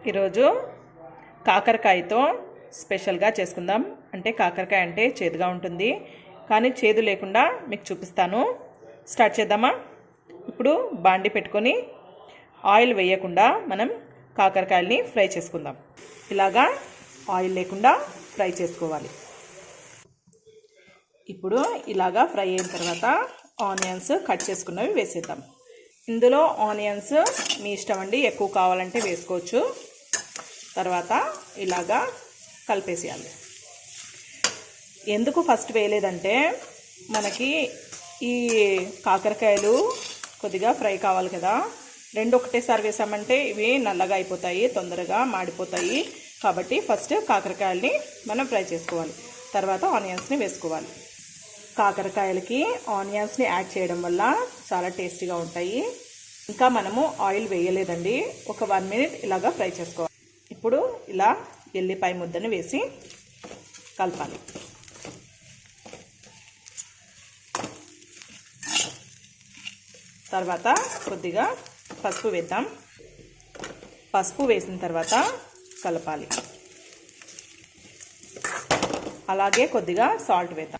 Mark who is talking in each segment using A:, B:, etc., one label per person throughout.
A: ఈరోజు కాకరకాయతో స్పెషల్గా చేసుకుందాం. అంటే కాకరకాయ అంటే చేదుగా ఉంటుంది, కానీ చేదు లేకుండా మీకు చూపిస్తాను. స్టార్ట్ చేద్దామా? ఇప్పుడు బాండి పెట్టుకొని ఆయిల్ వేయకుండా మనం కాకరకాయల్ని ఫ్రై చేసుకుందాం. ఇలాగా ఆయిల్ లేకుండా ఫ్రై చేసుకోవాలి. ఇప్పుడు ఇలాగా ఫ్రై అయిన తర్వాత ఆనియన్స్ కట్ చేసుకున్నవి వేసేద్దాం. ఇందులో ఆనియన్స్ మీ ఇష్టం అండి, ఎక్కువ కావాలంటే వేసుకోవచ్చు. తర్వాత ఇలాగా కలిపేసేయాలి. ఎందుకు ఫస్ట్ వేయలేదంటే మనకి ఈ కాకరకాయలు కొద్దిగా ఫ్రై కావాలి కదా. రెండు ఒకటేసారి వేసామంటే ఇవి నల్లగా అయిపోతాయి, తొందరగా మాడిపోతాయి. కాబట్టి ఫస్ట్ కాకరకాయల్ని మనం ఫ్రై చేసుకోవాలి, తర్వాత ఆనియన్స్ని వేసుకోవాలి. కాకరకాయలకి ఆనియన్స్ని యాడ్ చేయడం వల్ల చాలా టేస్టీగా ఉంటాయి. ఇంకా మనము ఆయిల్ వేయలేదండి, ఒక 1 మినిట్ ఇలాగా ఫ్రై చేసుకోవాలి. ఇప్పుడు ఇలా ఎల్లిపాయ ముద్దని వేసి కలపాలి. తర్వాత కొద్దిగా పసుపు వేద్దాం. పసుపు వేసిన తర్వాత కలపాలి. అలాగే కొద్దిగా సాల్ట్ వేద్దాం.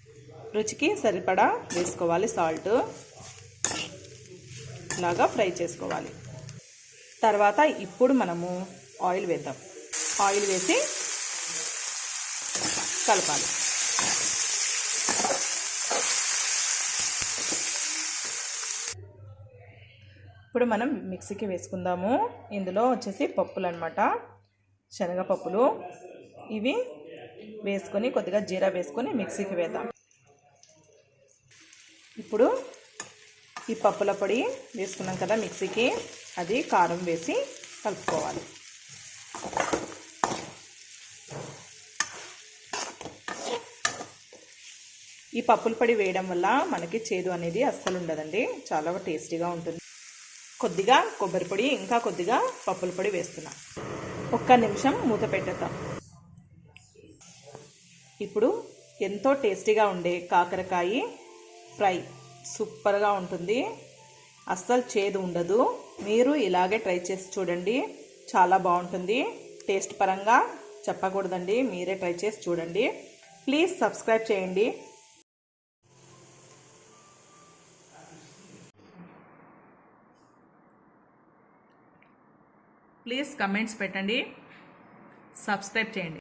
A: రుచికి సరిపడా వేసుకోవాలి సాల్ట్. ఇలాగా ఫ్రై చేసుకోవాలి. తర్వాత ఇప్పుడు మనము ఆయిల్ వేద్దాం. ఆయిల్ వేసి కలపాలి. ఇప్పుడు మనం మిక్సీకి వేసుకుందాము. ఇందులో వచ్చేసి పప్పులు అన్నమాట, శనగపప్పులు. ఇవి వేసుకొని కొద్దిగా జీరా వేసుకొని మిక్సీకి వేద్దాం. ఇప్పుడు ఈ పప్పుల పొడి వేసుకున్నాం కదా మిక్సీకి, అది కారం వేసి కలుపుకోవాలి. ఈ పప్పుల పొడి వేయడం వల్ల మనకి చేదు అనేది అస్సలు ఉండదండి, చాలా టేస్టీగా ఉంటుంది. కొద్దిగా కొబ్బరి పొడి, ఇంకా కొద్దిగా పప్పుల పొడి వేస్తున్నా. 1 నిమిషం మూత పెట్టేద్దాం. ఇప్పుడు ఎంతో టేస్టీగా ఉండే కాకరకాయ ఫ్రై సూపర్గా ఉంటుంది, అస్సలు చేదు ఉండదు. మీరు ఇలాగే ట్రై చేసి చూడండి, చాలా బాగుంటుంది. టేస్ట్ పరంగా చెప్పకూడదండి, మీరే ట్రై చేసి చూడండి. ప్లీజ్ సబ్స్క్రైబ్ చేయండి. ప్లీజ్ కమెంట్స్ పెట్టండి, సబ్స్క్రైబ్ చేయండి.